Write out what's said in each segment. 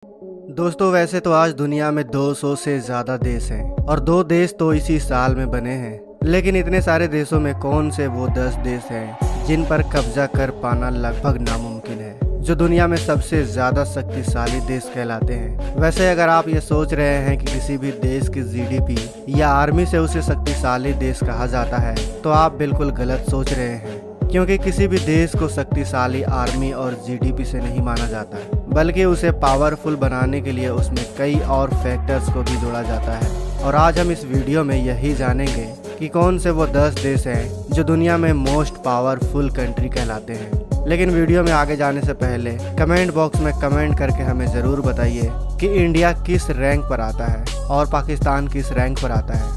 दोस्तों वैसे तो आज दुनिया में 200 से ज्यादा देश हैं और 2 देश तो इसी साल में बने हैं। लेकिन इतने सारे देशों में कौन से वो 10 देश हैं जिन पर कब्जा कर पाना लगभग नामुमकिन है, जो दुनिया में सबसे ज्यादा शक्तिशाली देश कहलाते हैं। वैसे अगर आप ये सोच रहे हैं कि किसी भी देश की जीडीपी या आर्मी से उसे शक्तिशाली देश कहा जाता है, तो आप बिल्कुल गलत सोच रहे हैं, क्योंकि किसी भी देश को शक्तिशाली आर्मी और जीडीपी से नहीं माना जाता, बल्कि उसे पावरफुल बनाने के लिए उसमें कई और फैक्टर्स को भी जोड़ा जाता है। और आज हम इस वीडियो में यही जानेंगे कि कौन से वो 10 देश हैं जो दुनिया में मोस्ट पावरफुल कंट्री कहलाते हैं। लेकिन वीडियो में आगे जाने से पहले कमेंट बॉक्स में कमेंट करके हमें ज़रूर बताइए कि इंडिया किस रैंक पर आता है और पाकिस्तान किस रैंक पर आता है।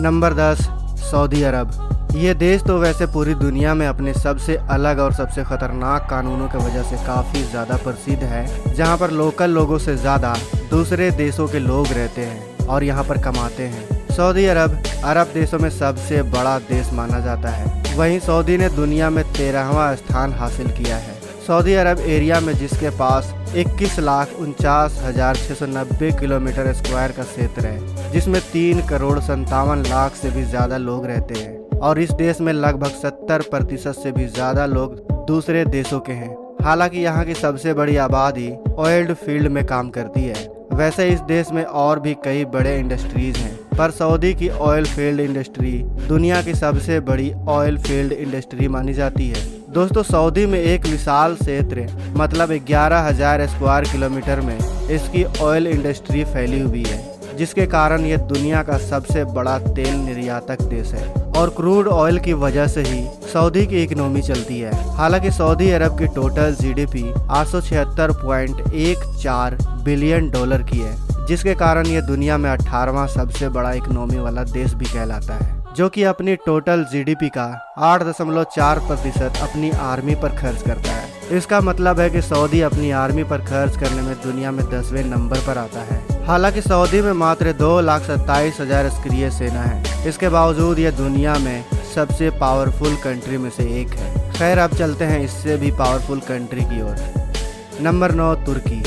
नंबर 10, सऊदी अरब। ये देश तो वैसे पूरी दुनिया में अपने सबसे अलग और सबसे खतरनाक कानूनों की वजह से काफ़ी ज़्यादा प्रसिद्ध है, जहाँ पर लोकल लोगों से ज़्यादा दूसरे देशों के लोग रहते हैं और यहाँ पर कमाते हैं। सऊदी अरब अरब देशों में सबसे बड़ा देश माना जाता है। वहीं सऊदी ने दुनिया में 13वां स्थान हासिल किया है। सऊदी अरब एरिया में जिसके पास 21,49,690 किलोमीटर स्क्वायर का क्षेत्र है, जिसमें 3,57,लाख से भी ज़्यादा लोग रहते हैं। और इस देश में लगभग 70% से भी ज़्यादा लोग दूसरे देशों के हैं। हालांकि यहाँ की सबसे बड़ी आबादी ऑयल फील्ड में काम करती है। वैसे इस देश में और भी कई बड़े इंडस्ट्रीज हैं, पर सऊदी की ऑयल फील्ड इंडस्ट्री दुनिया की सबसे बड़ी ऑयल फील्ड इंडस्ट्री मानी जाती है। दोस्तों सऊदी में एक विशाल क्षेत्र मतलब 11,000 स्क्वायर किलोमीटर में इसकी ऑयल इंडस्ट्री फैली हुई है, जिसके कारण ये दुनिया का सबसे बड़ा तेल निर्यातक देश है और क्रूड ऑयल की वजह से ही सऊदी की इकोनॉमी चलती है। हालांकि सऊदी अरब की टोटल जीडीपी 876.14 बिलियन डॉलर की है, जिसके कारण ये दुनिया में 18वां सबसे बड़ा इकोनॉमी वाला देश भी कहलाता है, जो कि अपनी टोटल जीडीपी का 8.4% अपनी आर्मी पर खर्च करता है। इसका मतलब है कि सऊदी अपनी आर्मी पर खर्च करने में दुनिया में 10वें नंबर पर आता है। हालांकि सऊदी में मात्र 2,27,000 सक्रिय सेना है। इसके बावजूद ये दुनिया में सबसे पावरफुल कंट्री में से एक है। खैर अब चलते हैं इससे भी पावरफुल कंट्री की ओर। नंबर 9, तुर्की।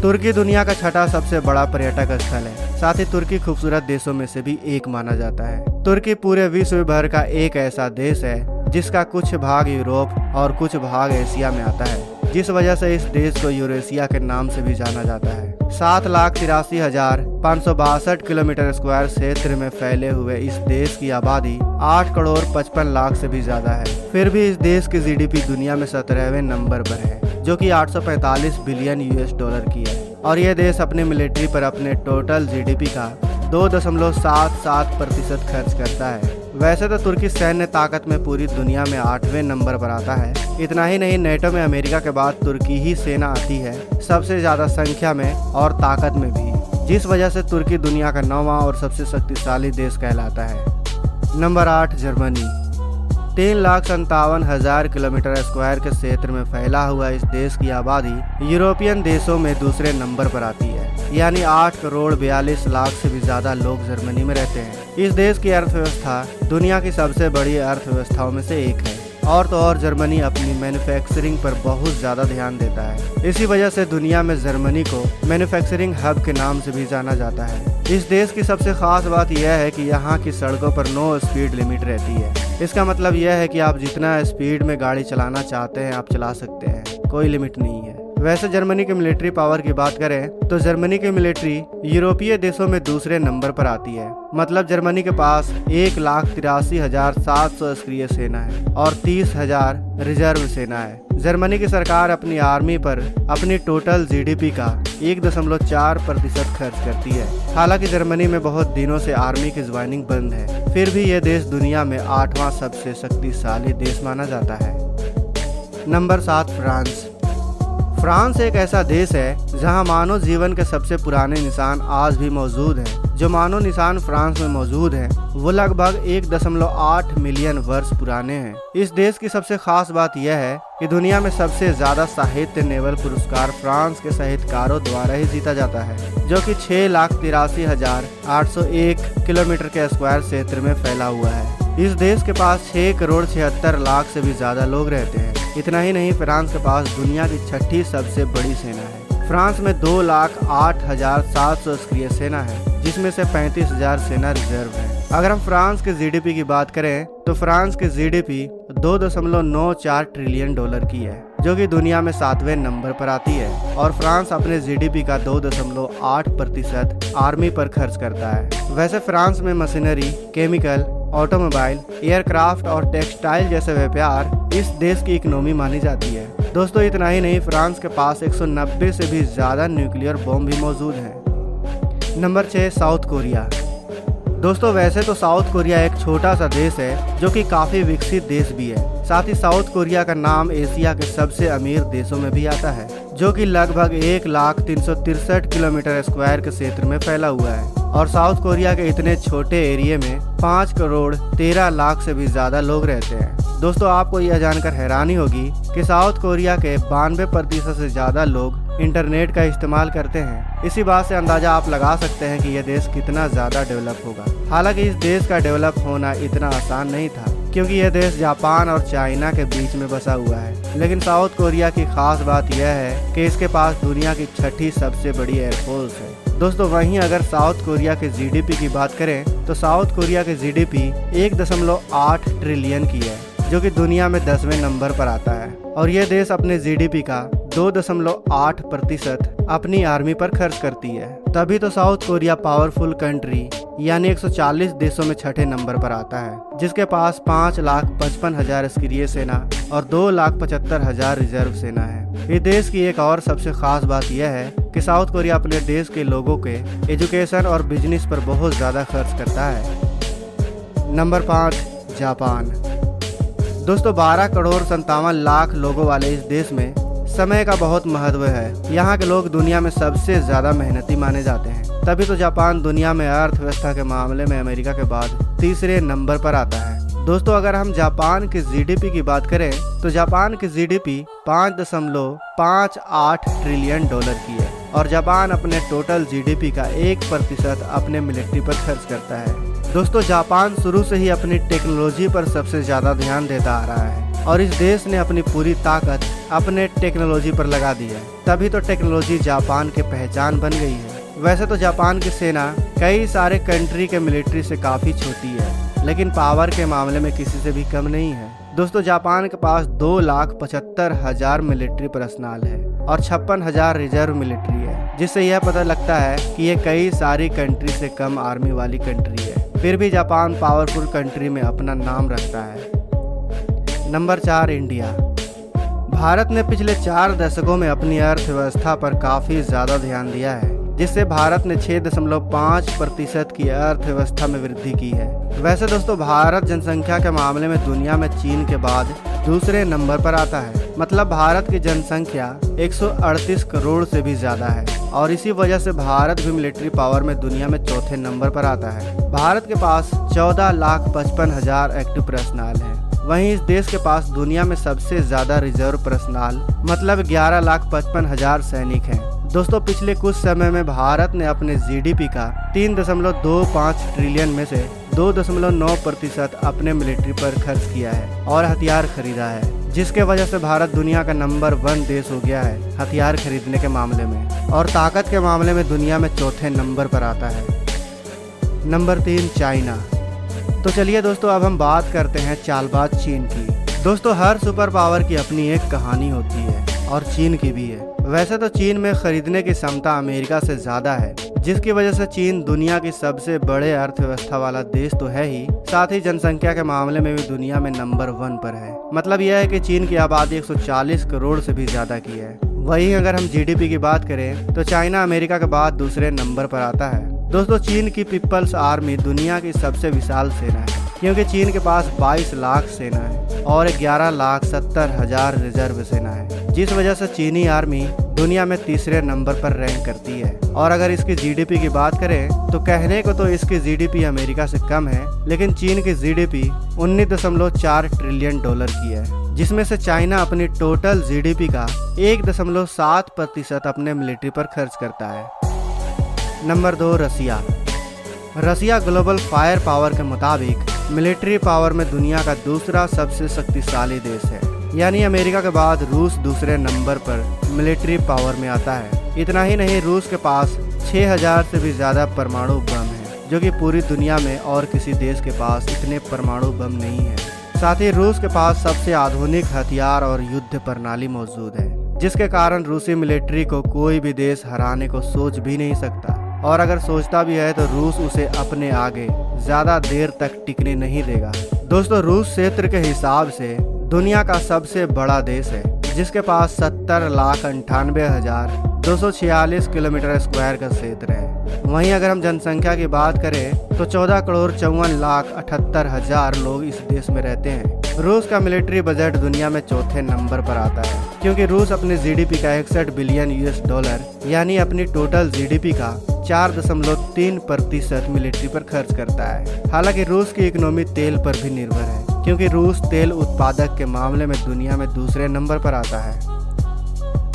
तुर्की दुनिया का 6ठा सबसे बड़ा पर्यटक स्थल है। साथ ही तुर्की खूबसूरत देशों में से भी एक माना जाता है। तुर्की पूरे विश्व भर का एक ऐसा देश है जिसका कुछ भाग यूरोप और कुछ भाग एशिया में आता है, जिस वजह से इस देश को यूरेशिया के नाम से भी जाना जाता है। 7,83,562 किलोमीटर स्क्वायर क्षेत्र में फैले हुए इस देश की आबादी 8,55,00,000 से भी ज्यादा है। फिर भी इस देश की जीडीपी दुनिया में 17वें नंबर पर है, जो कि 845 बिलियन यूएस डॉलर की है। और यह देश अपने मिलिट्री पर अपने टोटल जीडीपी का 2.77% खर्च करता है। वैसे तो तुर्की सैन्य ताकत में पूरी दुनिया में 8वें नंबर पर आता है। इतना ही नहीं, नेटो में अमेरिका के बाद तुर्की ही सेना आती है, सबसे ज़्यादा संख्या में और ताकत में भी, जिस वजह से तुर्की दुनिया का 9वां और सबसे शक्तिशाली देश कहलाता है। Number 8, Germany. 3,57,000 किलोमीटर स्क्वायर के क्षेत्र में फैला हुआ इस देश की आबादी यूरोपियन देशों में दूसरे नंबर पर आती है, यानी 8,42,00,000 से भी ज्यादा लोग जर्मनी में रहते हैं। इस देश की अर्थव्यवस्था दुनिया की सबसे बड़ी अर्थव्यवस्थाओं में से एक है। और तो और जर्मनी अपनी मैन्युफैक्चरिंग पर बहुत ज़्यादा ध्यान देता है। इसी वजह से दुनिया में जर्मनी को मैन्युफैक्चरिंग हब के नाम से भी जाना जाता है। इस देश की सबसे खास बात यह है कि यहाँ की सड़कों पर नो स्पीड लिमिट रहती है। इसका मतलब यह है कि आप जितना स्पीड में गाड़ी चलाना चाहते हैं आप चला सकते हैं, कोई लिमिट नहीं है। वैसे जर्मनी की मिलिट्री पावर की बात करें तो जर्मनी की मिलिट्री यूरोपीय देशों में दूसरे नंबर पर आती है। मतलब जर्मनी के पास 1,83,700 सक्रिय सेना है और 30,000 रिजर्व सेना है। जर्मनी की सरकार अपनी आर्मी पर अपनी टोटल जीडीपी का 1.4% खर्च करती है। हालांकि जर्मनी में बहुत दिनों से आर्मी की ज्वाइनिंग बंद है, फिर भी यह देश दुनिया में 8वां सबसे शक्तिशाली देश माना जाता है। Number 7, France. फ्रांस एक ऐसा देश है जहां मानव जीवन के सबसे पुराने निशान आज भी मौजूद हैं। जो मानव निशान फ्रांस में मौजूद हैं वो लगभग 1.8 मिलियन वर्ष पुराने हैं। इस देश की सबसे खास बात यह है कि दुनिया में सबसे ज्यादा साहित्य नोबेल पुरस्कार फ्रांस के साहित्यकारों द्वारा ही जीता जाता है, जो कि 6,83,801 किलोमीटर के स्क्वायर क्षेत्र में फैला हुआ है। इस देश के पास 6,76,00,000 से भी ज्यादा लोग रहते हैं। इतना ही नहीं, फ्रांस के पास दुनिया की 6ठी सबसे बड़ी सेना है। फ्रांस में 2,08,700 सक्रिय सेना है, जिसमें से 35,000 सेना रिजर्व है। अगर हम फ्रांस के जीडीपी की बात करें तो फ्रांस की जीडीपी 2.94 ट्रिलियन डॉलर की है, जो कि दुनिया में 7वें नंबर पर आती है। और फ्रांस अपने जीडीपी का 2.8% आर्मी पर खर्च करता है। वैसे फ्रांस में मशीनरी, केमिकल, ऑटोमोबाइल, एयरक्राफ्ट और टेक्सटाइल जैसे व्यापार इस देश की इकोनॉमी मानी जाती है। दोस्तों इतना ही नहीं, फ्रांस के पास 190 से भी ज्यादा न्यूक्लियर बॉम्ब भी मौजूद हैं। Number 6, south Korea. दोस्तों वैसे तो साउथ कोरिया एक छोटा सा देश है जो कि काफी विकसित देश भी है। साथ ही साउथ कोरिया का नाम एशिया के सबसे अमीर देशों में भी आता है, जो कि लगभग 1,03,63 किलोमीटर स्क्वायर के क्षेत्र में फैला हुआ है। और साउथ कोरिया के इतने छोटे एरिया में 5,13,00,000 से भी ज्यादा लोग रहते हैं। दोस्तों आपको यह जानकर हैरानी होगी कि साउथ कोरिया के 92% से ज्यादा लोग इंटरनेट का इस्तेमाल करते हैं। इसी बात से अंदाजा आप लगा सकते हैं कि यह देश कितना ज्यादा डेवलप होगा। हालांकि इस देश का डेवलप होना इतना आसान नहीं था, क्योंकि यह देश जापान और चाइना के बीच में बसा हुआ है। लेकिन साउथ कोरिया की खास बात यह है कि इसके पास दुनिया की 6ठी सबसे बड़ी एयरफोर्स है। दोस्तों वहीं अगर साउथ कोरिया के जीडीपी की बात करें तो साउथ कोरिया के जीडीपी 1.8 ट्रिलियन की है, जो कि दुनिया में 10वें नंबर पर आता है। और यह देश अपने जीडीपी का 2.8% अपनी आर्मी पर खर्च करती है। तभी तो साउथ कोरिया पावरफुल कंट्री यानी 140 देशों में 6ठे नंबर पर आता है, जिसके पास 5,55,000 सक्रिय सेना और 2,75,000 रिजर्व सेना है। इस देश की एक और सबसे खास बात यह है कि साउथ कोरिया अपने देश के लोगों के एजुकेशन और बिजनेस पर बहुत ज़्यादा खर्च करता है। Number 5, Japan. दोस्तों 12,57,00,000 लोगों वाले इस देश में समय का बहुत महत्व है। यहाँ के लोग दुनिया में सबसे ज़्यादा मेहनती माने जाते हैं। तभी तो जापान दुनिया में अर्थव्यवस्था के मामले में अमेरिका के बाद तीसरे नंबर पर आता है। दोस्तों अगर हम जापान की जीडीपी की बात करें तो जापान की जीडीपी 5.58 ट्रिलियन डॉलर की है। और जापान अपने टोटल जीडीपी का 1% अपने मिलिट्री पर खर्च करता है। दोस्तों जापान शुरू से ही अपनी टेक्नोलॉजी पर सबसे ज़्यादा ध्यान देता आ रहा है और इस देश ने अपनी पूरी ताकत अपने टेक्नोलॉजी पर लगा दी है। तभी तो टेक्नोलॉजी जापान की पहचान बन गई है। वैसे तो जापान की सेना कई सारे कंट्री के मिलिट्री से काफ़ी छोटी है, लेकिन पावर के मामले में किसी से भी कम नहीं है। दोस्तों जापान के पास 2,75,000 मिलिट्री पर्सनल है और 56,000 रिजर्व मिलिट्री है, जिससे यह पता लगता है कि ये कई सारी कंट्री से कम आर्मी वाली कंट्री है। फिर भी जापान पावरफुल कंट्री में अपना नाम रखता है। Number 4, India. भारत ने पिछले 4 दशकों में अपनी अर्थव्यवस्था पर काफ़ी ज़्यादा ध्यान दिया है, जिससे भारत ने 6.5% की अर्थव्यवस्था में वृद्धि की है। वैसे दोस्तों भारत जनसंख्या के मामले में दुनिया में चीन के बाद दूसरे नंबर पर आता है। मतलब भारत की जनसंख्या 138 करोड़ से भी ज़्यादा है और इसी वजह से भारत भी मिलिट्री पावर में दुनिया में चौथे नंबर पर आता है। भारत के पास 14,55,000 एक्टिव पर्सनल है। वहीं इस देश के पास दुनिया में सबसे ज़्यादा रिजर्व पर्सनल मतलब 11,55,000 सैनिक हैं। दोस्तों पिछले कुछ समय में भारत ने अपने जीडीपी का 3.25 ट्रिलियन में से 2.9% अपने मिलिट्री पर खर्च किया है और हथियार खरीदा है, जिसके वजह से भारत दुनिया का नंबर 1 देश हो गया है हथियार खरीदने के मामले में और ताकत के मामले में दुनिया में चौथे नंबर पर आता है। Number 3, China. तो चलिए दोस्तों अब हम बात करते हैं चालबाज चीन की। दोस्तों हर सुपर पावर की अपनी एक कहानी होती है और चीन की भी है। वैसे तो चीन में खरीदने की क्षमता अमेरिका से ज़्यादा है, जिसकी वजह से चीन दुनिया की सबसे बड़े अर्थव्यवस्था वाला देश तो है ही, साथ ही जनसंख्या के मामले में भी दुनिया में नंबर 1 पर है। मतलब यह है कि चीन की आबादी 140 करोड़ से भी ज़्यादा की है। वहीं अगर हम जीडीपी की बात करें तो चाइना अमेरिका के बाद दूसरे नंबर पर आता है। दोस्तों चीन की पीपल्स आर्मी दुनिया की सबसे विशाल सेना है, क्योंकि चीन के पास 22 लाख सेना है और 11,70,000 रिजर्व सेना है, जिस वजह से चीनी आर्मी दुनिया में तीसरे नंबर पर रैंक करती है। और अगर इसकी जीडीपी की बात करें तो कहने को तो इसकी जीडीपी अमेरिका से कम है, लेकिन चीन की जीडीपी 19.4 ट्रिलियन डॉलर की है, जिसमें से चाइना अपनी टोटल जीडीपी का 1.7% अपने मिलिट्री पर खर्च करता है। नंबर 2, रसिया। रसिया ग्लोबल फायर पावर के मुताबिक मिलिट्री पावर में दुनिया का दूसरा सबसे शक्तिशाली देश है, यानी अमेरिका के बाद रूस दूसरे नंबर पर मिलिट्री पावर में आता है। इतना ही नहीं, रूस के पास 6000 से भी ज्यादा परमाणु बम है, जो कि पूरी दुनिया में और किसी देश के पास इतने परमाणु बम नहीं है। साथ ही रूस के पास सबसे आधुनिक हथियार और युद्ध प्रणाली मौजूद है, जिसके कारण रूसी मिलिट्री को कोई भी देश हराने को सोच भी नहीं सकता, और अगर सोचता भी है तो रूस उसे अपने आगे ज्यादा देर तक टिकने नहीं देगा। दोस्तों, रूस क्षेत्र के हिसाब से दुनिया का सबसे बड़ा देश है, जिसके पास 70,98,246 किलोमीटर स्क्वायर का क्षेत्र है। वहीं अगर हम जनसंख्या की बात करें तो 14,54,78,000 लोग इस देश में रहते हैं। रूस का मिलिट्री बजट दुनिया में चौथे नंबर पर आता है, क्योंकि रूस अपने जीडीपी का 61 बिलियन US डॉलर यानी अपनी टोटल जीडीपी का 4.3% मिलिट्री पर खर्च करता है। हालांकि रूस की इकोनॉमी तेल पर भी निर्भर है, क्योंकि रूस तेल उत्पादक के मामले में दुनिया में दूसरे नंबर पर आता है।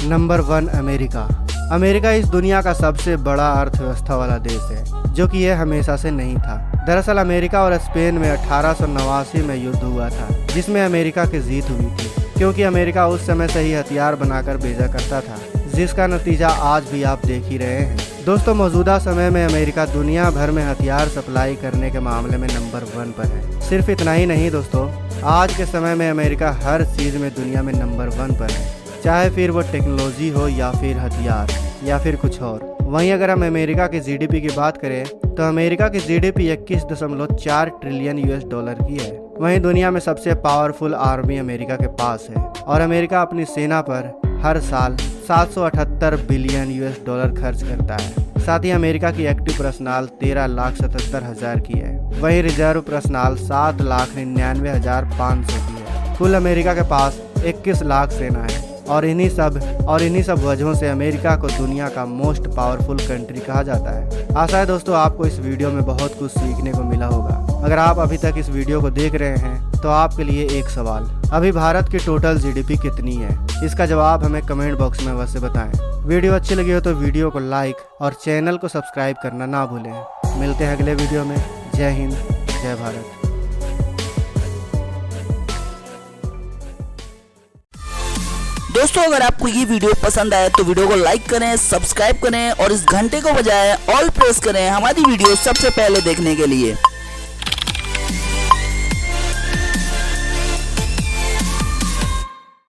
Number 1 America. अमेरिका इस दुनिया का सबसे बड़ा अर्थव्यवस्था वाला देश है, जो कि यह हमेशा से नहीं था। दरअसल अमेरिका और स्पेन में 1889 में युद्ध हुआ था, जिसमें अमेरिका की जीत हुई थी, क्योंकि अमेरिका उस समय से ही हथियार बनाकर भेजा करता था, जिसका नतीजा आज भी आप देख ही रहे हैं। दोस्तों, मौजूदा समय में अमेरिका दुनिया भर में हथियार सप्लाई करने के मामले में नंबर 1 पर है। सिर्फ इतना ही नहीं दोस्तों, आज के समय में अमेरिका हर चीज में दुनिया में नंबर 1 पर है, चाहे फिर वो टेक्नोलॉजी हो या फिर हथियार या फिर कुछ और। वहीं अगर हम अमेरिका की जीडीपी की बात करें तो अमेरिका की जीडीपी 21.4 ट्रिलियन US डॉलर की है। वहीं दुनिया में सबसे पावरफुल आर्मी अमेरिका के पास है, और अमेरिका अपनी सेना पर हर साल 778 बिलियन US डॉलर खर्च करता है। साथ ही अमेरिका की एक्टिव पर्सनल 13,77,000 की है। वहीं रिजर्व पर्सनल 7,99,500 की है। कुल अमेरिका के पास 21 लाख सेना है, और इन्हीं सब वजहों से अमेरिका को दुनिया का मोस्ट पावरफुल कंट्री कहा जाता है। आशा है दोस्तों आपको इस वीडियो में बहुत कुछ सीखने को मिला होगा। अगर आप अभी तक इस वीडियो को देख रहे हैं तो आपके लिए एक सवाल, अभी भारत की टोटल जीडीपी कितनी है? इसका जवाब हमें कमेंट बॉक्स में अवश्य बताएं। वीडियो अच्छी लगी हो तो वीडियो को लाइक और चैनल को सब्सक्राइब करना ना भूलें। मिलते हैं अगले वीडियो में। जय हिंद, जय भारत। दोस्तों, अगर आपको ये वीडियो पसंद आए तो वीडियो को लाइक करें, सब्सक्राइब करें और इस घंटे को बजाय ऑल प्रेस करें हमारी वीडियो सबसे पहले देखने के लिए।